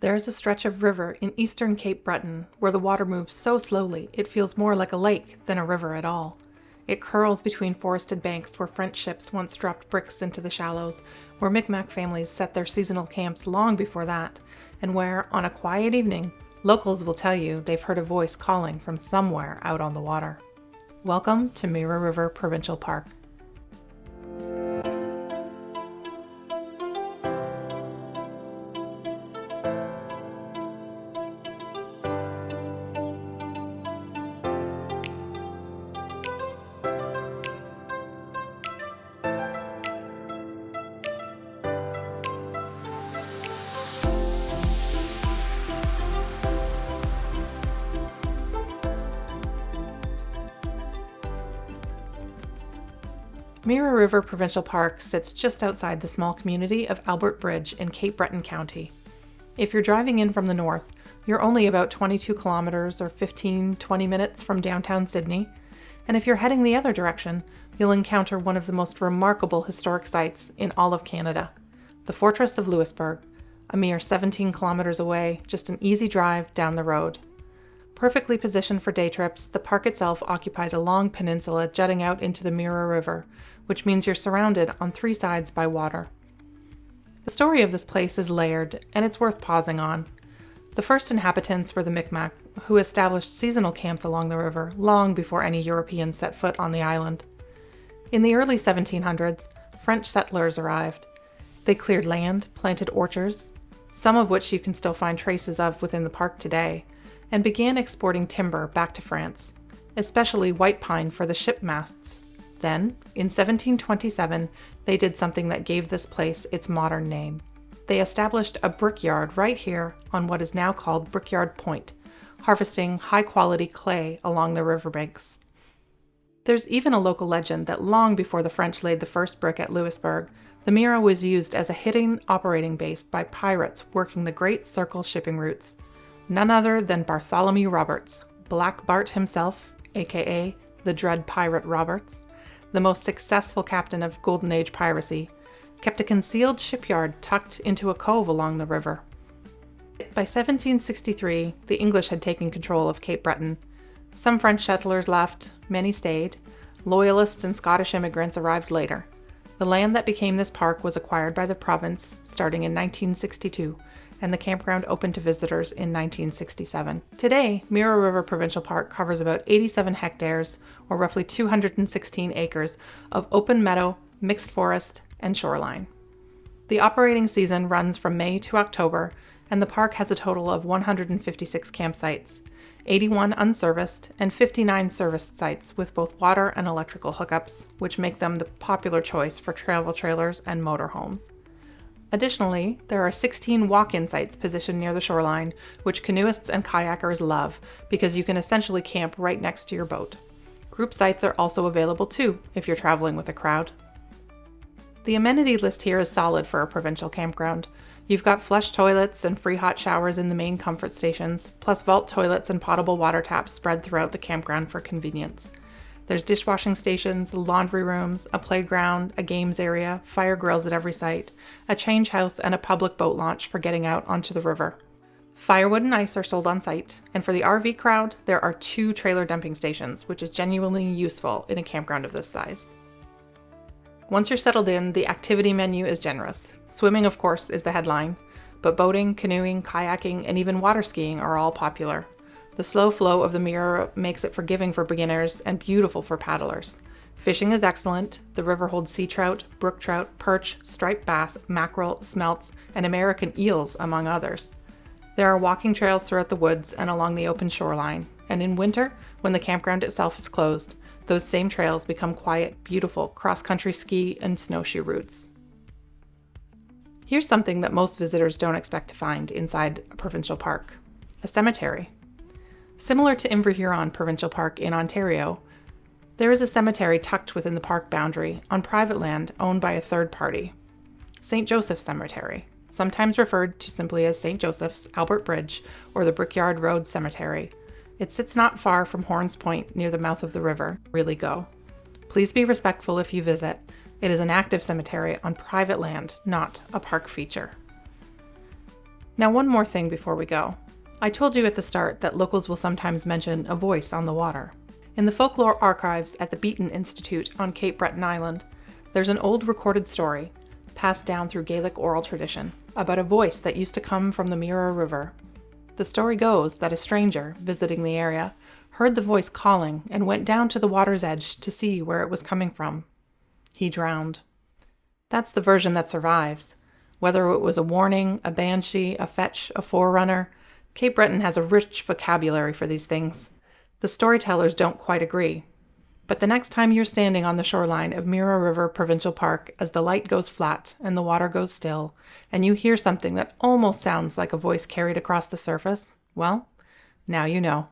There is a stretch of river in eastern Cape Breton where the water moves so slowly it feels more like a lake than a river at all. It curls between forested banks where French ships once dropped bricks into the shallows, where Mi'kmaq families set their seasonal camps long before that, and where, on a quiet evening, locals will tell you they've heard a voice calling from somewhere out on the water. Welcome to Mira River Provincial Park. Mira River Provincial Park sits just outside the small community of Albert Bridge in Cape Breton County. If you're driving in from the north, you're only about 22 kilometers or 15-20 minutes from downtown Sydney, and if you're heading the other direction, you'll encounter one of the most remarkable historic sites in all of Canada, the Fortress of Louisbourg, a mere 17 kilometers away, just an easy drive down the road. Perfectly positioned for day trips, the park itself occupies a long peninsula jutting out into the Mira River, which means you're surrounded on three sides by water. The story of this place is layered, and it's worth pausing on. The first inhabitants were the Mi'kmaq, who established seasonal camps along the river long before any Europeans set foot on the island. In the early 1700s, French settlers arrived. They cleared land, planted orchards, some of which you can still find traces of within the park today, and began exporting timber back to France, especially white pine for the ship masts. Then, in 1727, they did something that gave this place its modern name. They established a brickyard right here on what is now called Brickyard Point, harvesting high-quality clay along the riverbanks. There's even a local legend that long before the French laid the first brick at Louisbourg, the Mira was used as a hidden operating base by pirates working the Great Circle shipping routes. None other than Bartholomew Roberts, Black Bart himself, aka the Dread Pirate Roberts, the most successful captain of Golden Age piracy, kept a concealed shipyard tucked into a cove along the river. By 1763, the English had taken control of Cape Breton. Some French settlers left, many stayed. Loyalists and Scottish immigrants arrived later. The land that became this park was acquired by the province starting in 1962, and the campground opened to visitors in 1967. Today, Mira River Provincial Park covers about 87 hectares, or roughly 216 acres, of open meadow, mixed forest, and shoreline. The operating season runs from May to October, and the park has a total of 156 campsites, 81 unserviced, and 59 serviced sites with both water and electrical hookups, which make them the popular choice for travel trailers and motorhomes. Additionally, there are 16 walk-in sites positioned near the shoreline, which canoeists and kayakers love because you can essentially camp right next to your boat. Group sites are also available too, if you're traveling with a crowd. The amenity list here is solid for a provincial campground. You've got flush toilets and free hot showers in the main comfort stations, plus vault toilets and potable water taps spread throughout the campground for convenience. There's dishwashing stations, laundry rooms, a playground, a games area, fire grills at every site, a change house, and a public boat launch for getting out onto the river. Firewood and ice are sold on site, and for the RV crowd, there are 2 trailer dumping stations, which is genuinely useful in a campground of this size. Once you're settled in, the activity menu is generous. Swimming, of course, is the headline, but boating, canoeing, kayaking, and even water skiing are all popular. The slow flow of the Mira makes it forgiving for beginners and beautiful for paddlers. Fishing is excellent. The river holds sea trout, brook trout, perch, striped bass, mackerel, smelts, and American eels, among others. There are walking trails throughout the woods and along the open shoreline, and in winter, when the campground itself is closed, those same trails become quiet, beautiful cross-country ski and snowshoe routes. Here's something that most visitors don't expect to find inside a provincial park: a cemetery. Similar to Inverhuron Provincial Park in Ontario, there is a cemetery tucked within the park boundary on private land owned by a third party. St. Joseph's Cemetery, sometimes referred to simply as St. Joseph's, Albert Bridge, or the Brickyard Road Cemetery. It sits not far from Horns Point near the mouth of the river. Really go. Please be respectful if you visit. It is an active cemetery on private land, not a park feature. Now, one more thing before we go. I told you at the start that locals will sometimes mention a voice on the water. In the folklore archives at the Beaton Institute on Cape Breton Island, there's an old recorded story, passed down through Gaelic oral tradition, about a voice that used to come from the Mira River. The story goes that a stranger, visiting the area, heard the voice calling and went down to the water's edge to see where it was coming from. He drowned. That's the version that survives. Whether it was a warning, a banshee, a fetch, a forerunner, Cape Breton has a rich vocabulary for these things. The storytellers don't quite agree. But the next time you're standing on the shoreline of Mira River Provincial Park as the light goes flat and the water goes still, and you hear something that almost sounds like a voice carried across the surface, well, now you know.